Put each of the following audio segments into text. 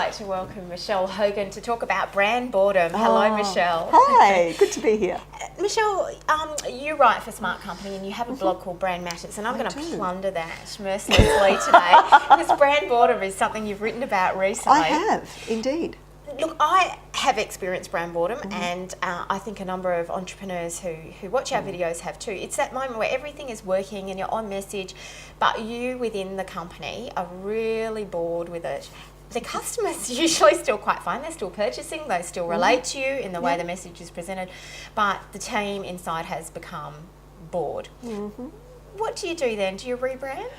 like to welcome Michel Hogan to talk about brand boredom. Hello, Michel. Hi, good to be here. Michel, you write for Smart Company and you have a blog called Brand Matters, and I'm going to plunder that mercilessly today because brand boredom is something you've written about recently. I have, indeed. Look, I have experienced brand boredom, and I think a number of entrepreneurs who watch our videos have too. It's that moment where everything is working and you're on message, but you within the company are really bored with it. The customers usually still quite fine. They're still purchasing. They still relate to you in the way the message is presented, but the team inside has become bored. What do you do then? Do you rebrand?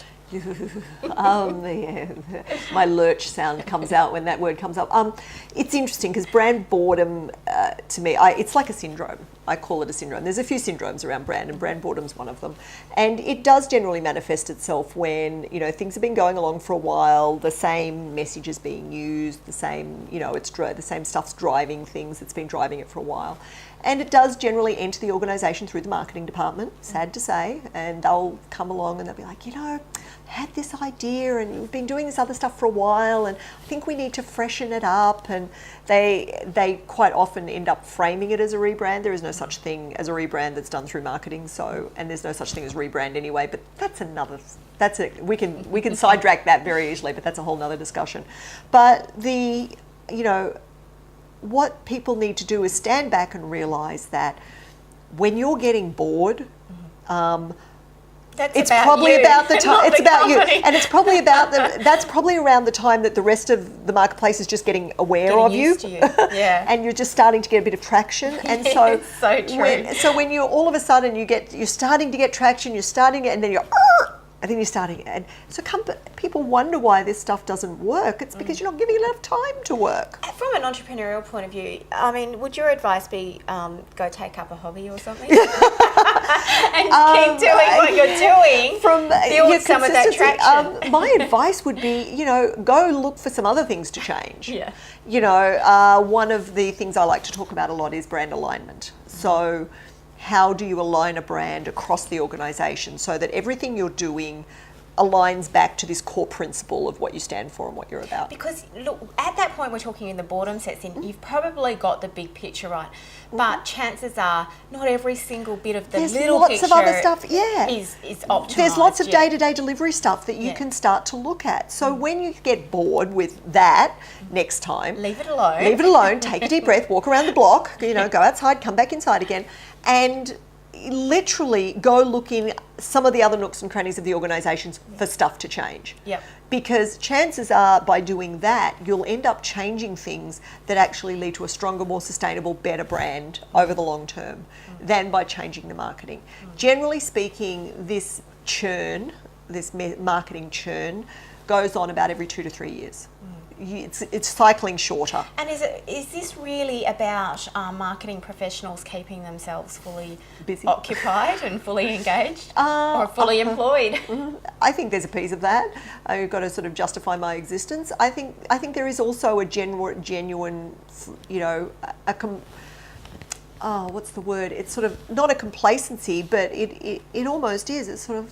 My lurch sound comes out when that word comes up. It's interesting because brand boredom, to me, it's like a syndrome. I call it a syndrome. There's a few syndromes around brand, and brand boredom's one of them. And it does generally manifest itself when, things have been going along for a while, the same message is being used, the same, the same stuff's driving things, it's been driving it for a while. And it does generally enter the organisation through the marketing department, sad to say, and they'll come along and they'll be like, I had this idea and we've been doing this other stuff for a while and I think we need to freshen it up, and they quite often end up framing it as a rebrand. There is no such thing as a rebrand that's done through marketing, and there's no such thing as rebrand anyway, but we can sidetrack that very easily, but that's a whole nother discussion. But what people need to do is stand back and realise that when you're getting bored, it's probably about the time. It's about you, and it's probably about that's probably around the time that the rest of the marketplace is just getting aware of you. Yeah. And you're just starting to get a bit of traction. And so, it's so true. When you're all of a sudden you're starting to get traction, and then you're. I think you're starting, and so people wonder why this stuff doesn't work. It's because you're not giving it enough time to work. From an entrepreneurial point of view, I mean, would your advice be go take up a hobby or something, and keep doing what you're doing? Build some of that traction. My advice would be, go look for some other things to change. Yeah. One of the things I like to talk about a lot is brand alignment. So, how do you align a brand across the organisation so that everything you're doing aligns back to this core principle of what you stand for and what you're about? Because look, at that point we're talking in the boredom sets in, you've probably got the big picture right, but chances are not every single bit of the little lots picture of other stuff, is optimised. There's lots of day-to-day delivery stuff that you can start to look at. So when you get bored with that next time, leave it alone. Leave it alone, take a deep breath, walk around the block, go outside, come back inside again, and literally go look in some of the other nooks and crannies of the organisations for stuff to change. Yep. Because chances are, by doing that, you'll end up changing things that actually lead to a stronger, more sustainable, better brand over the long term than by changing the marketing. Generally speaking, this marketing churn, goes on about every 2 to 3 years. It's cycling shorter. And is this really about marketing professionals keeping themselves fully busy, occupied and fully engaged, or fully employed? I think there's a piece of that. I've got to sort of justify my existence. I think there is also a genuine, what's the word? It's sort of not a complacency, but it almost is. It's sort of,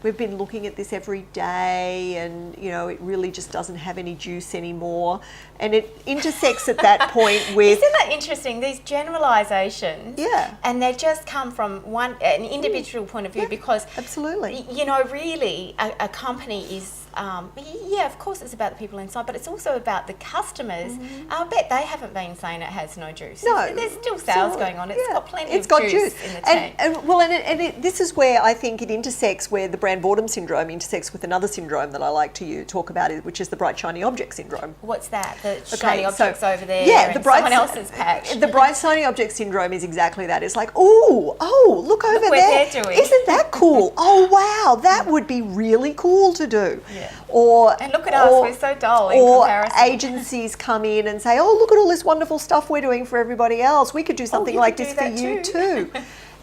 we've been looking at this every day and, it really just doesn't have any juice anymore. And it intersects at that point with... Isn't that interesting? These generalisations. Yeah. And they just come from an individual point of view because... Absolutely. Really, a company is... of course it's about the people inside, but it's also about the customers. I bet they haven't been saying it has no juice. No, there's still sales going on. It's got plenty of juice in the tank. And this is where I think it intersects, where the brand boredom syndrome intersects with another syndrome that I like to talk about, which is the bright shiny object syndrome. What's that? The shiny objects over there. And someone else's patch. The bright shiny object syndrome is exactly that. It's like, oh, look over what there. They're doing. Isn't that cool? Oh wow, that would be really cool to do. Yeah. And look at us, we're so dull in comparison. Or agencies come in and say, oh, look at all this wonderful stuff we're doing for everybody else. We could do something like this for you too.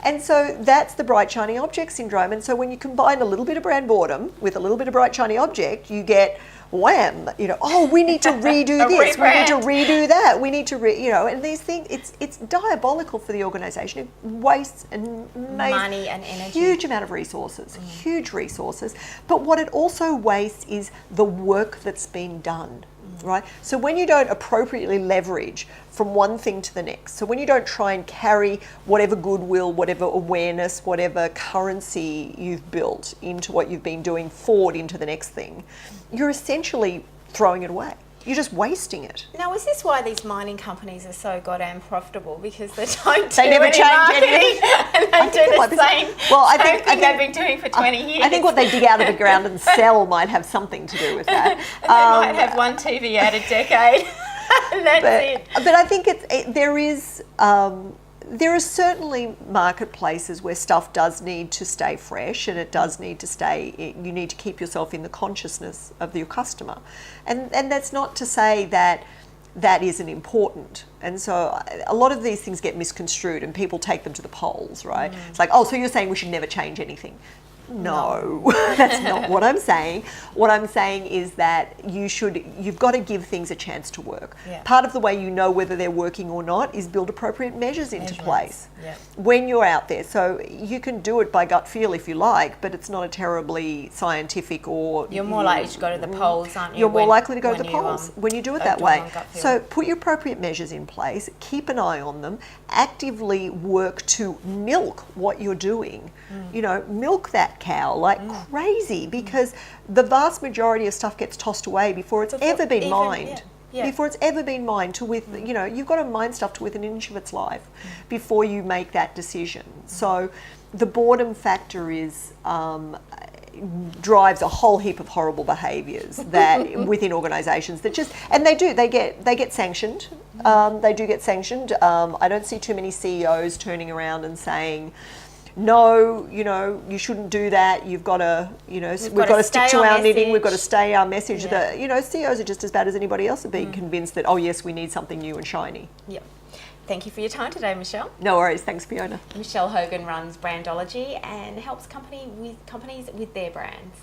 And so that's the bright shiny object syndrome. And so when you combine a little bit of brand boredom with a little bit of bright shiny object, you get wham, we need to redo this, we need to redo that, we need to and these things, it's diabolical for the organisation. It wastes and money and energy, huge amount of resources, huge resources. But what it also wastes is the work that's been done right? So when you don't appropriately leverage from one thing to the next, so when you don't try and carry whatever goodwill, whatever awareness, whatever currency you've built into what you've been doing forward into the next thing, you're essentially throwing it away. You're just wasting it. Now, is this why these mining companies are so goddamn profitable? Because they don't They never change anything. And they do the same, I same think thing they've been doing for 20 years. I think what they dig out of the ground and sell might have something to do with that. They might have one TV ad a decade. And that's it. But I think there are certainly marketplaces where stuff does need to stay fresh, and it does need to stay, you need to keep yourself in the consciousness of your customer. And that's not to say that that isn't important. And so a lot of these things get misconstrued and people take them to the polls, right? It's like, oh, so you're saying we should never change anything. No, that's not what I'm saying. What I'm saying is that you've got to give things a chance to work. Yeah. Part of the way you know whether they're working or not is build appropriate measures into place Yeah. when you're out there. So you can do it by gut feel if you like, but it's not a terribly scientific or... You're more likely to go to the polls, aren't you? You're more likely to go to the polls when you do it that way. So So put your appropriate measures in place, keep an eye on them, actively work to milk what you're doing. You know, milk that cow like crazy, because the vast majority of stuff gets tossed away before it's ever been mined. Before it's ever been mined to you know, you've got to mine stuff to within an inch of its life before you make that decision. So the boredom factor is drives a whole heap of horrible behaviours that within organisations that just, and they get sanctioned. They do get sanctioned. I don't see too many CEOs turning around and saying, no, you know, you shouldn't do that. You've got to, you know, we've got to stick to our knitting. We've got to stay our message. Yeah. That, you know, CEOs are just as bad as anybody else at being convinced that, oh yes, we need something new and shiny. Yep. Thank you for your time today, Michelle. No worries. Thanks, Fiona. Michel Hogan runs Brandology and helps companies with their brands.